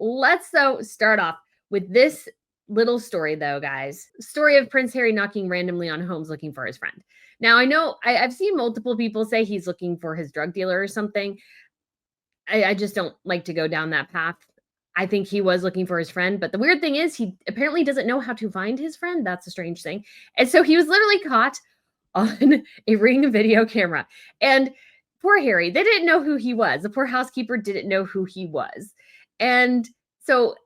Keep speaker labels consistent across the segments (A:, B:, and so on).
A: let's though start off with this little story though, guys. Story of Prince Harry knocking randomly on homes looking for his friend. Now I know I've seen multiple people say he's looking for his drug dealer or something. I just don't like to go down that path. I think he was looking for his friend, but the weird thing is he apparently doesn't know how to find his friend. That's a strange thing. And so he was literally caught on a Ring video camera. And poor Harry, they didn't know who he was. The poor housekeeper didn't know who he was. And so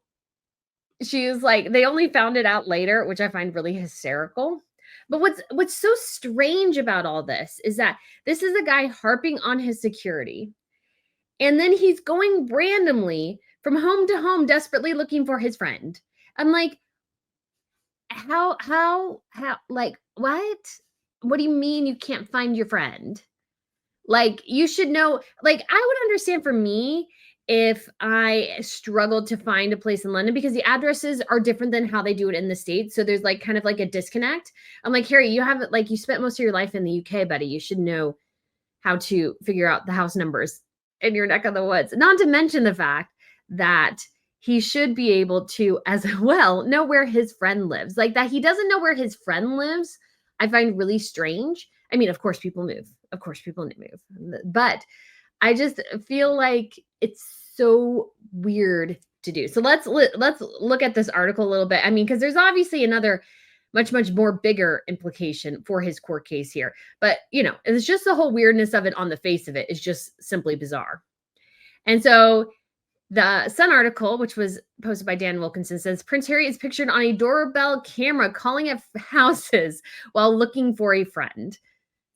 A: she was like, they only found it out later, which I find really hysterical. But what's so strange about all this is that this is a guy harping on his security. And then he's going randomly from home to home, desperately looking for his friend. I'm like, how, like, what? What do you mean you can't find your friend? Like, you should know, like, I would understand for me if I struggled to find a place in London because the addresses are different than how they do it in the States. So there's like kind of like a disconnect. I'm like, Harry, you haven't, like, you spent most of your life in the UK, buddy. You should know how to figure out the house numbers in your neck of the woods. Not to mention the fact that he should be able to, as well, know where his friend lives. Like, that he doesn't know where his friend lives, I find really strange. I mean, of course, people move. Of course, people move. But I just feel like it's so weird to do. So let's look at this article a little bit. I mean, because there's obviously another much more bigger implication for his court case here. But, you know, it's just the whole weirdness of it on the face of it is just simply bizarre. And so the Sun article, which was posted by Dan Wilkinson, says Prince Harry is pictured on a doorbell camera calling at houses while looking for a friend.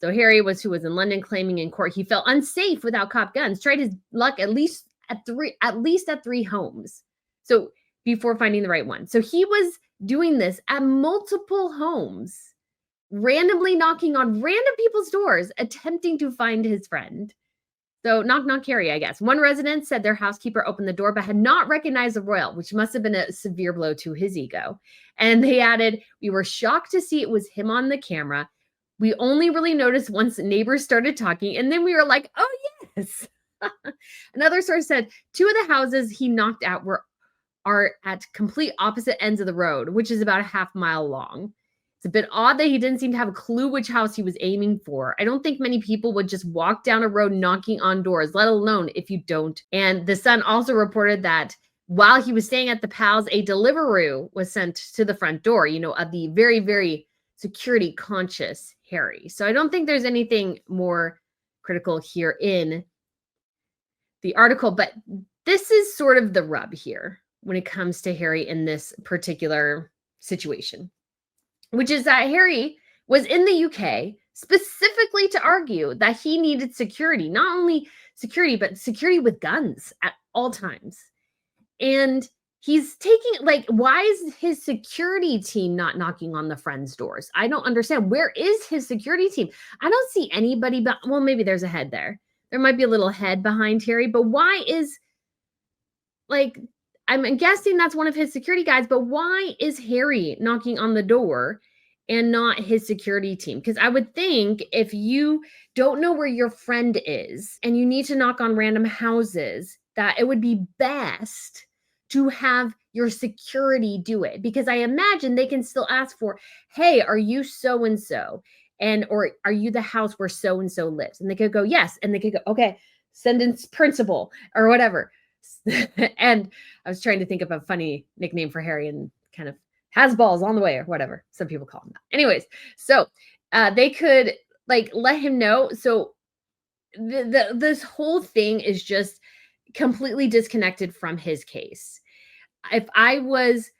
A: So Harry who was in London claiming in court he felt unsafe without cop guns, tried his luck at least at three homes. So before finding the right one. So he was doing this at multiple homes, randomly knocking on random people's doors, attempting to find his friend. So knock, knock, Harry, I guess. One resident said their housekeeper opened the door but had not recognized the royal, which must have been a severe blow to his ego. And they added, we were shocked to see it was him on the camera. We only really noticed once neighbors started talking, and then we were like, oh, yes. Another source said 2 of the houses he knocked out are at complete opposite ends of the road, which is about a half mile long. It's a bit odd that he didn't seem to have a clue which house he was aiming for. I don't think many people would just walk down a road knocking on doors, let alone if you don't. And the Sun also reported that while he was staying at the Pals, a Deliveroo was sent to the front door, you know, of the very, very security conscious Harry. So I don't think there's anything more critical here in the article, but this is sort of the rub here when it comes to Harry in this particular situation, which is that Harry was in the UK specifically to argue that he needed security, not only security, but security with guns at all times. And he's taking, like, why is his security team not knocking on the friends' doors? I don't understand. Where is his security team? I don't see anybody, but well, maybe there's a head there. There might be a little head behind Harry, but why is, like, I'm guessing that's one of his security guys, but why is Harry knocking on the door and not his security team? Because I would think if you don't know where your friend is and you need to knock on random houses, that it would be best to have your security do it. Because I imagine they can still ask for, hey, are you so-and-so? And, or are you the house where so-and-so lives? And they could go, yes. And they could go, okay, send in principal or whatever. And I was trying to think of a funny nickname for Harry and kind of has balls on the way or whatever. Some people call him that. Anyways, so they could, like, let him know. So this whole thing is just completely disconnected from his case. If I was,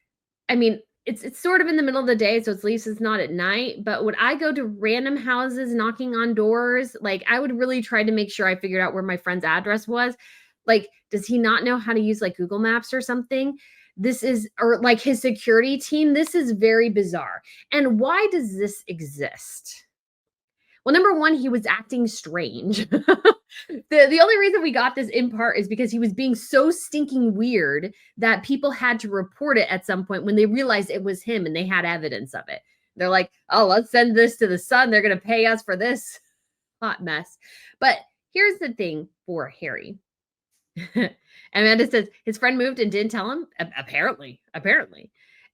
A: I mean, it's sort of in the middle of the day, so at least it's not at night, but would I go to random houses knocking on doors? Like, I would really try to make sure I figured out where my friend's address was. Like, does he not know how to use, like, Google Maps or something? This is, or like his security team, this is very bizarre. And why does this exist? Well, number one, he was acting strange. The only reason we got this in part is because he was being so stinking weird that people had to report it at some point when they realized it was him and they had evidence of it. They're like, oh, let's send this to the Sun. They're going to pay us for this hot mess. But here's the thing for Harry. Amanda says his friend moved and didn't tell him. Apparently.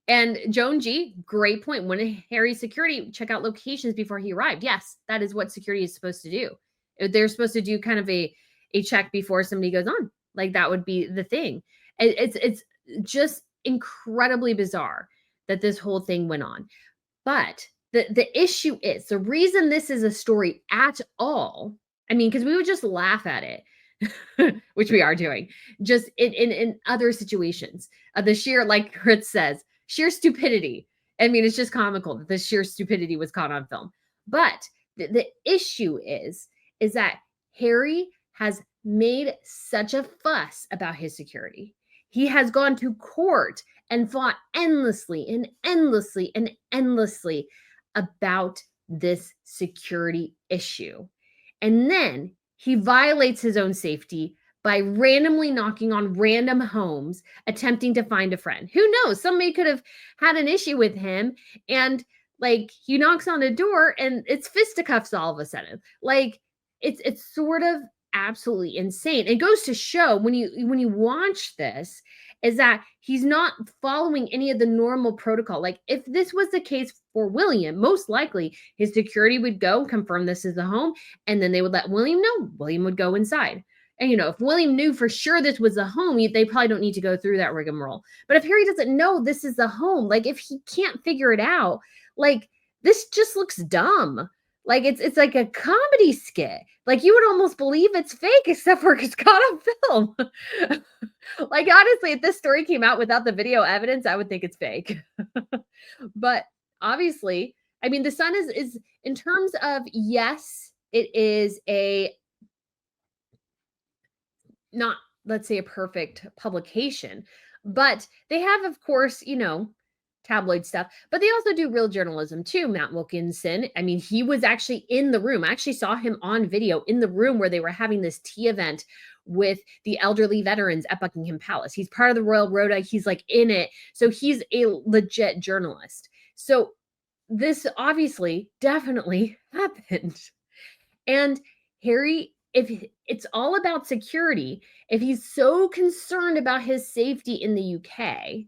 A: And Joan G, great point. When Harry's security check out locations before he arrived. Yes, that is what security is supposed to do. They're supposed to do kind of a check before somebody goes on. Like that would be the thing. It's just incredibly bizarre that this whole thing went on. But the issue is the reason this is a story at all. I mean, because we would just laugh at it, which we are doing, just in other situations. The sheer, like Chris says, sheer stupidity. I mean, it's just comical that the sheer stupidity was caught on film. But the issue is that Harry has made such a fuss about his security. He has gone to court and fought endlessly about this security issue. And then he violates his own safety by randomly knocking on random homes, attempting to find a friend. Who knows? Somebody could have had an issue with him, and like he knocks on the door and it's fisticuffs all of a sudden. Like it's sort of absolutely insane. It goes to show when you watch this is that he's not following any of the normal protocol. Like if this was the case for William, most likely his security would go confirm this is the home, and then they would let William know. William would go inside. And if William knew for sure this was the home, they probably don't need to go through that rigmarole. But if Harry doesn't know this is the home, like if he can't figure it out, like this just looks dumb. Like it's like a comedy skit. Like you would almost believe it's fake, except for it's caught on film. Like honestly, if this story came out without the video evidence, I would think it's fake. But obviously, I mean, the Sun is in terms of, yes, it is a not, let's say, a perfect publication, but they have, of course, tabloid stuff, but they also do real journalism too. Matt Wilkinson, I mean, he was actually in the room. I actually saw him on video in the room where they were having this tea event with the elderly veterans at Buckingham Palace. He's part of the Royal Rota. He's like in it. So he's a legit journalist. So this obviously definitely happened. And Harry, if it's all about security, if he's so concerned about his safety in the UK,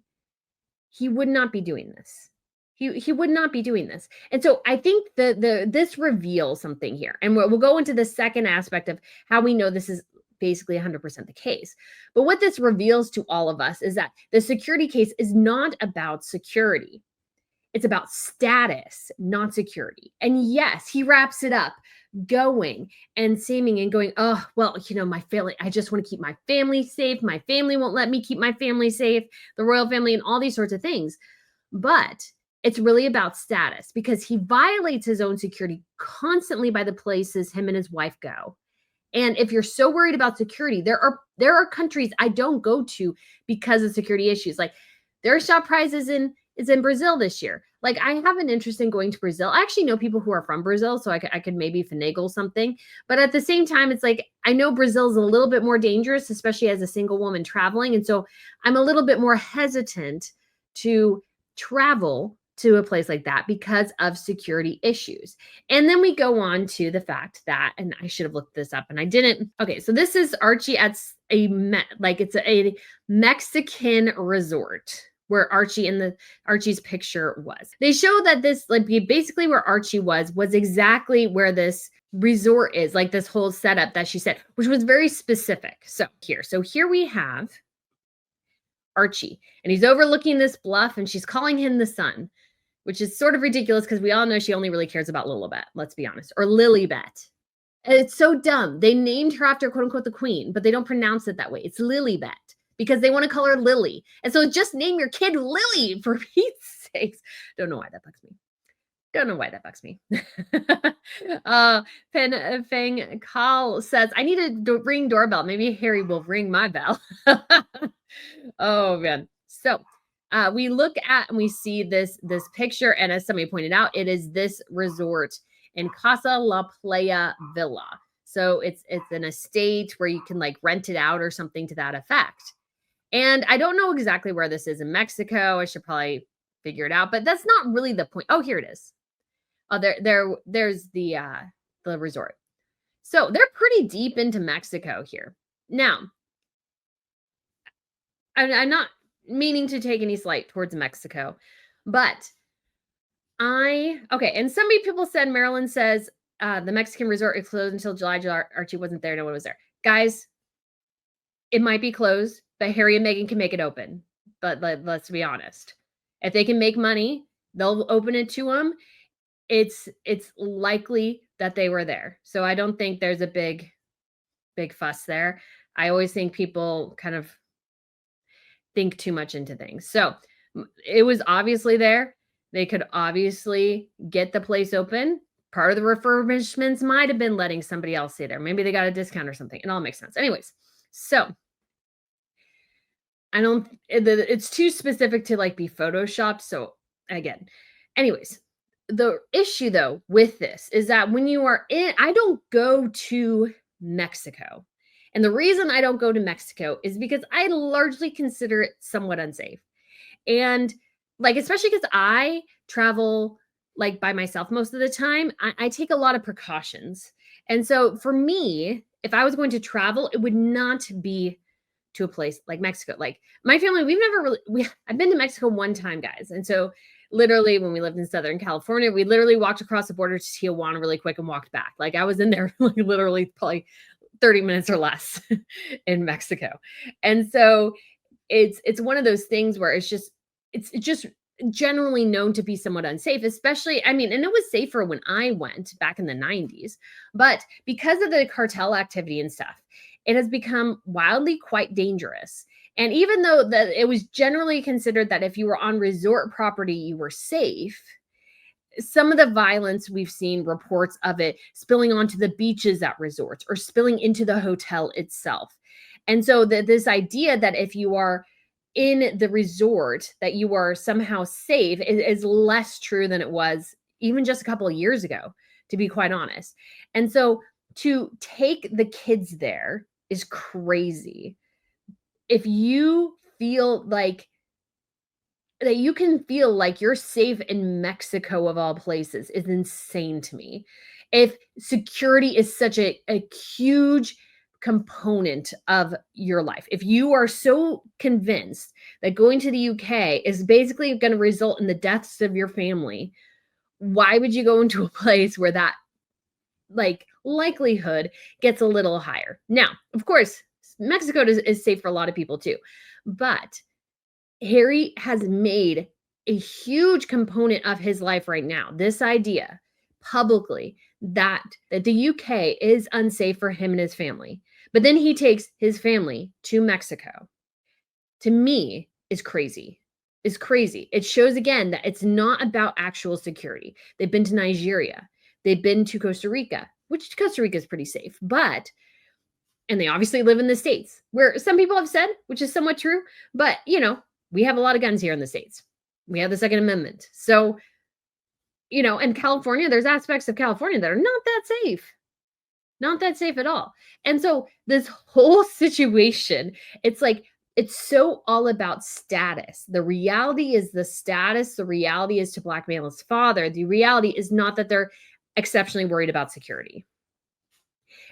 A: he would not be doing this. He would not be doing this. And so I think this reveals something here. And we'll go into the second aspect of how we know this is basically 100% the case. But what this reveals to all of us is that the security case is not about security. It's about status, not security. And yes, he wraps it up going and seeming and going, oh, well, my family, I just want to keep my family safe. My family won't let me keep my family safe, the royal family, and all these sorts of things. But it's really about status because he violates his own security constantly by the places him and his wife go. And if you're so worried about security, there are countries I don't go to because of security issues. Like there are shop prizes is in Brazil this year. Like I have an interest in going to Brazil. I actually know people who are from Brazil, so I could maybe finagle something. But at the same time, it's like, I know Brazil is a little bit more dangerous, especially as a single woman traveling. And so I'm a little bit more hesitant to travel to a place like that because of security issues. And then we go on to the fact that, and I should have looked this up and I didn't. Okay, so this is Archie at it's a Mexican resort where Archie's picture was. They show that this, like basically where Archie was exactly where this resort is, like this whole setup that she said, which was very specific. So here we have Archie, and he's overlooking this bluff, and she's calling him the sun, which is sort of ridiculous because we all know she only really cares about Lilibet, let's be honest, or Lilibet. And it's so dumb. They named her after quote unquote the queen, but they don't pronounce it that way. It's Lilibet because they want to call her Lily. And so just name your kid Lily for Pete's sakes. Don't know why that bugs me. Pen Fang Call says, I need a ring doorbell. Maybe Harry will ring my bell. Oh man. So we look at and we see this picture, and as somebody pointed out, it is this resort in Casa La Playa Villa. So it's an estate where you can like rent it out or something to that effect. And I don't know exactly where this is in Mexico. I should probably figure it out, but that's not really the point. Oh, here it is. Oh, there's the resort. So they're pretty deep into Mexico here. Now, I'm not meaning to take any slight towards Mexico, but okay, and some people said Maryland says the Mexican resort is closed until July. Archie wasn't there. No one was there. Guys, it might be closed, but Harry and Meghan can make it open. But let's be honest. If they can make money, they'll open it to them. It's likely that they were there. So I don't think there's a big fuss there. I always think people kind of think too much into things. So it was obviously there. They could obviously get the place open. Part of the refurbishments might have been letting somebody else stay there. Maybe they got a discount or something. It all makes sense. Anyways, so it's too specific to like be photoshopped. So again, anyways, the issue though with this is that when you are I don't go to Mexico. And the reason I don't go to Mexico is because I largely consider it somewhat unsafe. And like, especially because I travel like by myself most of the time, I take a lot of precautions. And so for me, if I was going to travel, it would not be to a place like Mexico. Like my family, I've been to Mexico one time, guys. And so literally when we lived in Southern California, we literally walked across the border to Tijuana really quick and walked back. Like I was in there like literally probably 30 minutes or less in Mexico. And so it's one of those things where it's just generally known to be somewhat unsafe, especially, I mean, and it was safer when I went back in the 90s, but because of the cartel activity and stuff, it has become wildly quite dangerous. And even though that it was generally considered that if you were on resort property, you were safe, some of the violence we've seen reports of it spilling onto the beaches at resorts or spilling into the hotel itself. And so this idea that if you are in the resort that you are somehow safe is less true than it was even just a couple of years ago, to be quite honest. And so to take the kids there is crazy. If you feel like that you can feel like you're safe in Mexico of all places is insane to me. If security is such a huge component of your life, if you are so convinced that going to the UK is basically going to result in the deaths of your family, why would you go into a place where that like likelihood gets a little higher? Now, of course, Mexico is safe for a lot of people too, but Harry has made a huge component of his life right now. This idea publicly that the UK is unsafe for him and his family. But then he takes his family to Mexico. To me, is crazy. Is crazy. It shows again that it's not about actual security. They've been to Nigeria. They've been to Costa Rica, which Costa Rica is pretty safe, and they obviously live in the States, where some people have said, which is somewhat true, but we have a lot of guns here in the States. We have the Second Amendment. So, in California, there's aspects of California that are not that safe. Not that safe at all. And so this whole situation, it's like, it's so all about status. The reality is the status. The reality is to blackmail his father. The reality is not that they're exceptionally worried about security.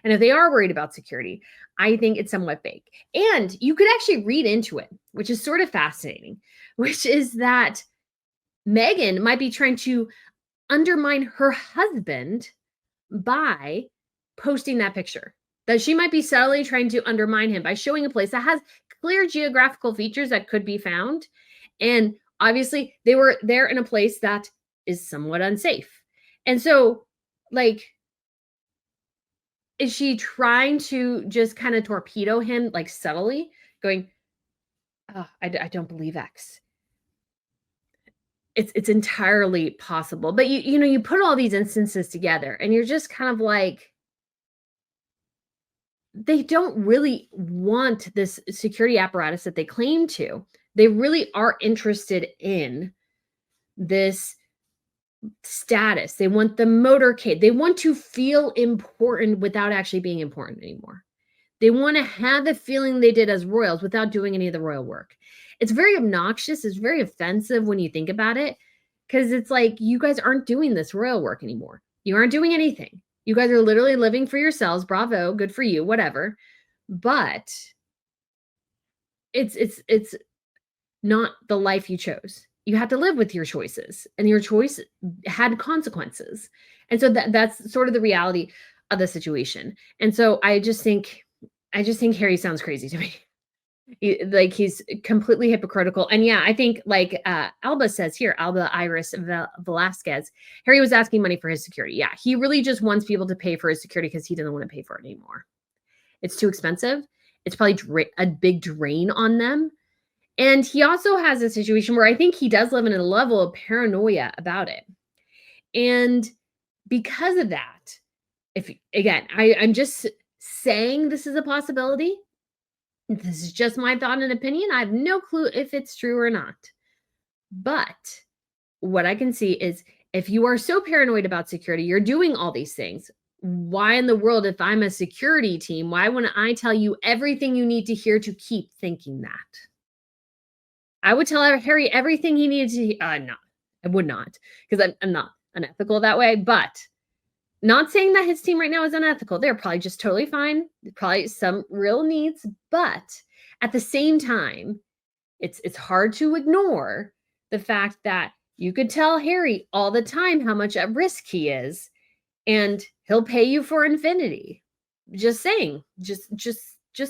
A: And if they are worried about security, I think it's somewhat fake. And you could actually read into it, which is sort of fascinating, which is that Meghan might be trying to undermine her husband by posting that picture. That she might be subtly trying to undermine him by showing a place that has clear geographical features that could be found. And obviously, they were there in a place that is somewhat unsafe. And so, like, is she trying to just kind of torpedo him, like subtly, going, oh, I don't believe X? It's entirely possible. But you put all these instances together and you're just kind of like, they don't really want this security apparatus that they claim to. They really are interested in this status. They want the motorcade. They want to feel important without actually being important anymore. They want to have the feeling they did as royals without doing any of the royal work. It's very obnoxious. It's very offensive when you think about it, because it's like, you guys aren't doing this royal work anymore. You aren't doing anything. You guys are literally living for yourselves. Bravo. Good for you. Whatever. But it's not the life you chose. You had to live with your choices, and your choice had consequences. And so that's sort of the reality of the situation. And so I just think Harry sounds crazy to me. Like he's completely hypocritical. And yeah, I think like Alba says here, Alba Iris Velasquez, Harry was asking money for his security. Yeah, he really just wants people to pay for his security because he doesn't want to pay for it anymore. It's too expensive. It's probably a big drain on them. And he also has a situation where I think he does live in a level of paranoia about it. And because of that, if again, I'm just saying this is a possibility. This is just my thought and opinion. I have no clue if it's true or not. But what I can see is if you are so paranoid about security, you're doing all these things. Why in the world, if I'm a security team, why wouldn't I tell you everything you need to hear to keep thinking that? I would tell Harry everything he needed to. No, I would not, because I'm not unethical that way. But not saying that his team right now is unethical. They're probably just totally fine. Probably some real needs, but at the same time, it's hard to ignore the fact that you could tell Harry all the time how much at risk he is, and he'll pay you for infinity. Just saying, just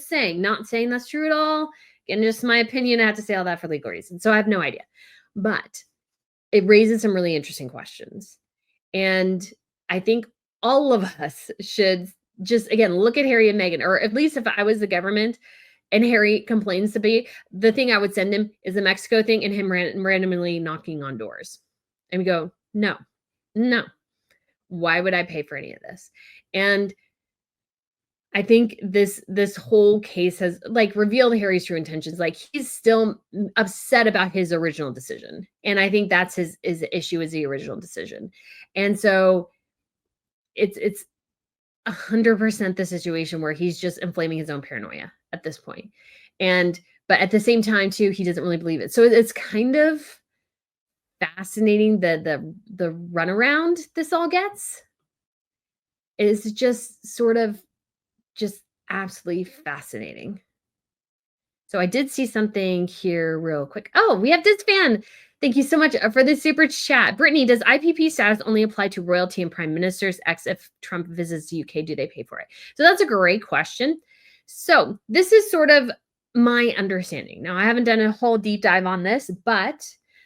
A: saying, not saying that's true at all. And just my opinion, I have to say all that for legal reasons. So I have no idea. But it raises some really interesting questions. And I think all of us should just, again, look at Harry and Meghan, or at least if I was the government and Harry complains to be, the thing I would send him is the Mexico thing and him randomly knocking on doors. And we go, no. Why would I pay for any of this? And I think this whole case has like revealed Harry's true intentions. Like he's still upset about his original decision. And I think that's his issue is the original decision. And so it's 100% the situation where he's just inflaming his own paranoia at this point. But at the same time too, he doesn't really believe it. So it's kind of fascinating the runaround this all gets. Is just sort of just absolutely fascinating. So I did see something here real quick. Oh, we have this fan. Thank you so much for the super chat. Brittany, does IPP status only apply to royalty and prime ministers? If Trump visits the UK, do they pay for it? So that's a great question. So this is sort of my understanding. Now, I haven't done a whole deep dive on this, but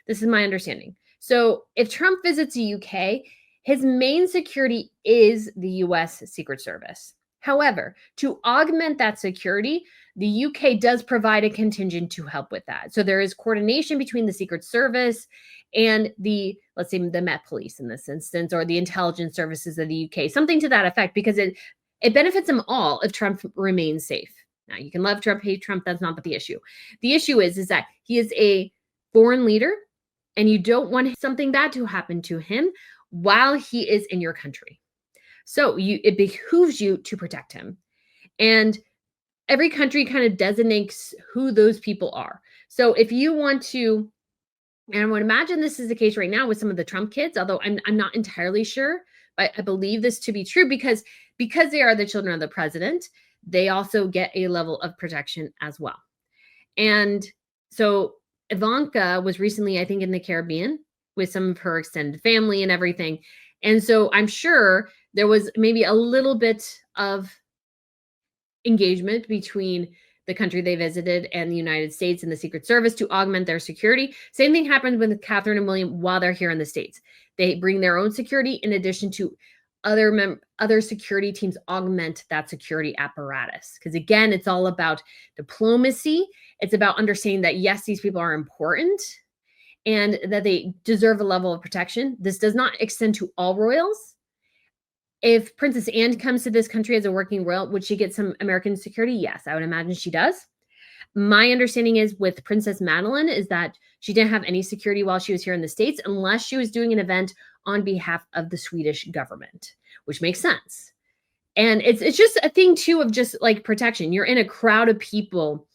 A: this is my understanding. So if Trump visits the UK, his main security is the US Secret Service. However, to augment that security, the UK does provide a contingent to help with that. So there is coordination between the Secret Service and let's say the Met Police in this instance, or the intelligence services of the UK, something to that effect, because it benefits them all if Trump remains safe. Now, you can love Trump, hate Trump, that's not the issue. The issue is that he is a foreign leader, and you don't want something bad to happen to him while he is in your country. So it behooves you to protect him. And every country kind of designates who those people are. So if you want to, and I would imagine this is the case right now with some of the Trump kids, although I'm not entirely sure, but I believe this to be true because they are the children of the president, they also get a level of protection as well. And so Ivanka was recently, I think, in the Caribbean with some of her extended family and everything. And so I'm sure there was maybe a little bit of engagement between the country they visited and the United States and the Secret Service to augment their security. Same thing happened with Catherine and William while they're here in the States. They bring their own security in addition to other security teams augment that security apparatus. Because again, it's all about diplomacy. It's about understanding that, yes, these people are important and that they deserve a level of protection. This does not extend to all royals. If Princess Anne comes to this country as a working royal, would she get some American security? Yes, I would imagine she does. My understanding is with Princess Madeline is that she didn't have any security while she was here in the States unless she was doing an event on behalf of the Swedish government, which makes sense. And it's just a thing too of just like protection. You're in a crowd of people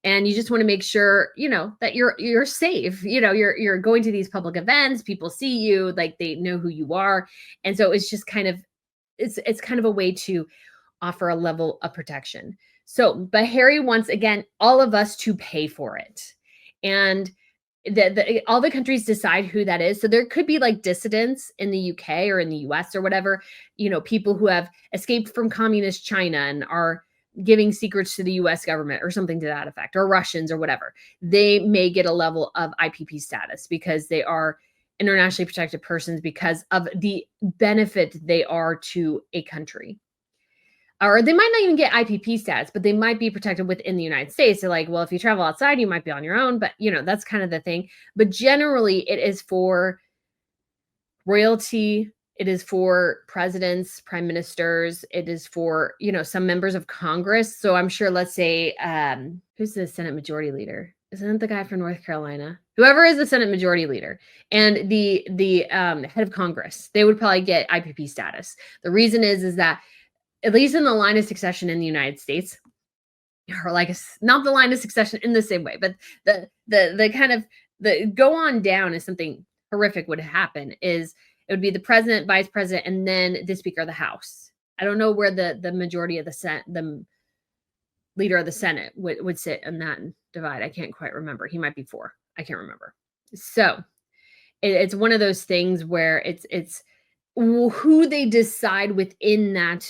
A: and you just want to make sure, that you're safe. You're going to these public events, people see you, like they know who you are. And so it's just kind of it's kind of a way to offer a level of protection. So, but Harry wants, again, all of us to pay for it. And all the countries decide who that is. So there could be like dissidents in the UK or in the US or whatever, people who have escaped from communist China and are giving secrets to the US government or something to that effect, or Russians or whatever. They may get a level of IPP status because they are internationally protected persons because of the benefit they are to a country. Or they might not even get IPP status, but they might be protected within the United States. So like, well, if you travel outside, you might be on your own, but that's kind of the thing. But generally it is for royalty. It is for presidents, prime ministers. It is for, some members of Congress. So I'm sure, let's say, who's the Senate Majority Leader? Isn't it the guy from North Carolina? Whoever is the Senate Majority Leader and the head of Congress, they would probably get IPP status. The reason is that at least in the line of succession in the United States, or like not the line of succession in the same way, but the kind of the go on down is something horrific would happen is it would be the president, vice president, and then the Speaker of the House. I don't know where the majority of the leader of the Senate would sit in that divide. I can't quite remember. He might be 4. I can't remember. So it's one of those things where it's who they decide within that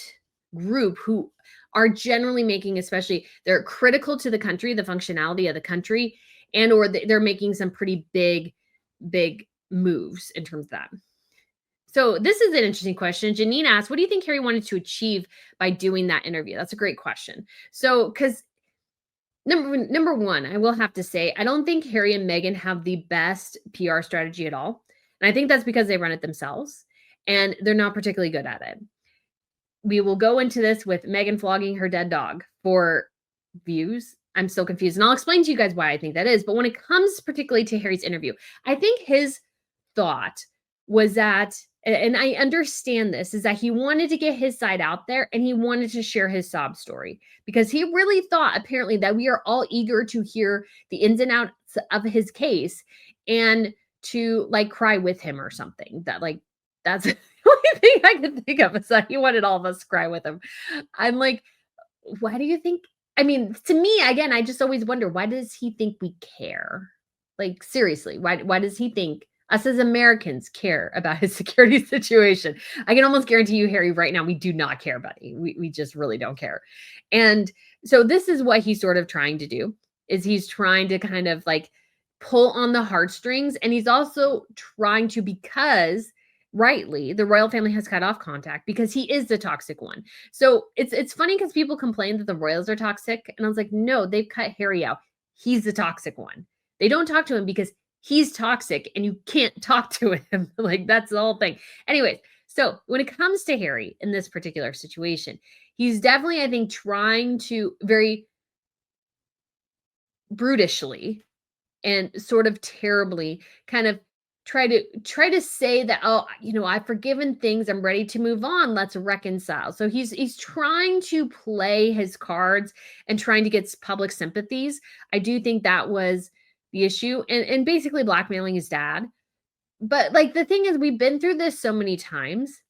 A: group who are generally making, especially they're critical to the country, the functionality of the country, and or they're making some pretty big moves in terms of that. So this is an interesting question. Janine asked, what do you think Harry wanted to achieve by doing that interview? That's a great question. So, because number one, I will have to say, I don't think Harry and Meghan have the best PR strategy at all. And I think that's because they run it themselves and they're not particularly good at it. We will go into this with Meghan flogging her dead dog for views. I'm so confused. And I'll explain to you guys why I think that is. But when it comes particularly to Harry's interview, I think his thought was that, and I understand this, is that he wanted to get his side out there and he wanted to share his sob story because he really thought apparently that we are all eager to hear the ins and outs of his case and to like cry with him or something. That's the only thing I could think of is that he wanted all of us to cry with him. I'm like, why do you think? I mean, to me, again, I just always wonder, why does he think we care? Like, seriously, why does he think us as Americans care about his security situation? I can almost guarantee you, Harry, right now, we do not care, buddy. We just really don't care. And so this is what he's sort of trying to do, is he's trying to kind of like pull on the heartstrings. And he's also trying to, because rightly, the royal family has cut off contact because he is the toxic one. So it's funny because people complain that the royals are toxic. And I was like, no, they've cut Harry out. He's the toxic one. They don't talk to him because he's toxic and you can't talk to him. Like, that's the whole thing. Anyways, so when it comes to Harry in this particular situation, he's definitely, I think, trying to very brutishly and sort of terribly kind of try to say that, oh, I've forgiven things, I'm ready to move on, let's reconcile. So he's trying to play his cards and trying to get public sympathies. I do think that was the issue, and basically blackmailing his dad. But like the thing is, we've been through this so many times,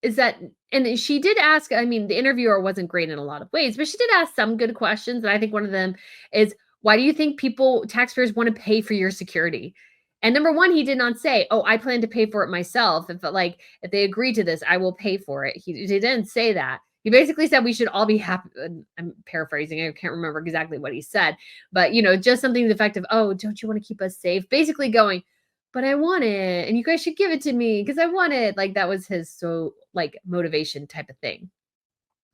A: is that, and she did ask, I mean, the interviewer wasn't great in a lot of ways, but she did ask some good questions. And I think one of them is, why do you think taxpayers want to pay for your security? And number one, he did not say, oh, I plan to pay for it myself. If they agree to this, I will pay for it. He didn't say that. He basically said we should all be happy. I'm paraphrasing. I can't remember exactly what he said, but just something to the effect of, oh, don't you want to keep us safe? Basically going, but I want it and you guys should give it to me because I want it. Like that was his motivation type of thing.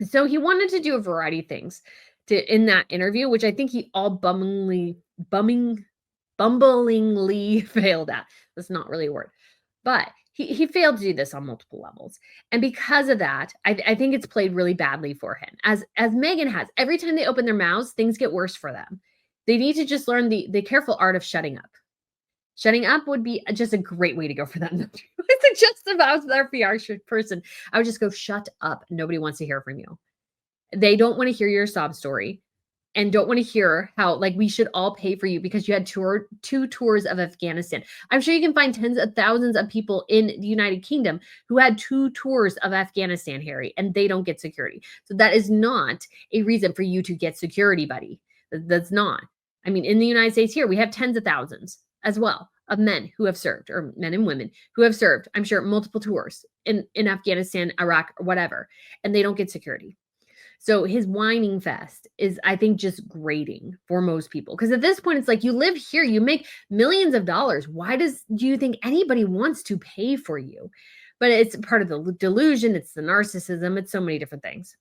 A: So he wanted to do a variety of things in that interview, which I think he all bumblingly failed at. That's not really a word, but he failed to do this on multiple levels. And because of that, I think it's played really badly for him. As Meghan has, every time they open their mouths, things get worse for them. They need to just learn the careful art of shutting up. Shutting up would be just a great way to go for that. I suggest if I was their PR person, I would just go, shut up. Nobody wants to hear from you. They don't want to hear your sob story. and don't want to hear how like we should all pay for you because you had two tours of Afghanistan. I'm sure you can find tens of thousands of people in the United Kingdom who had 2 tours of Afghanistan, Harry, and they don't get security. So that is not a reason for you to get security, buddy. That's not. I mean, in the United States here, we have tens of thousands as well of men who have served, or men and women who have served, I'm sure, multiple tours in Afghanistan, Iraq, or whatever, and they don't get security. So his whining fest is, I think, just grating for most people. Because at this point, it's like, you live here, you make millions of dollars. Why do you think anybody wants to pay for you? But it's part of the delusion. It's the narcissism. It's so many different things.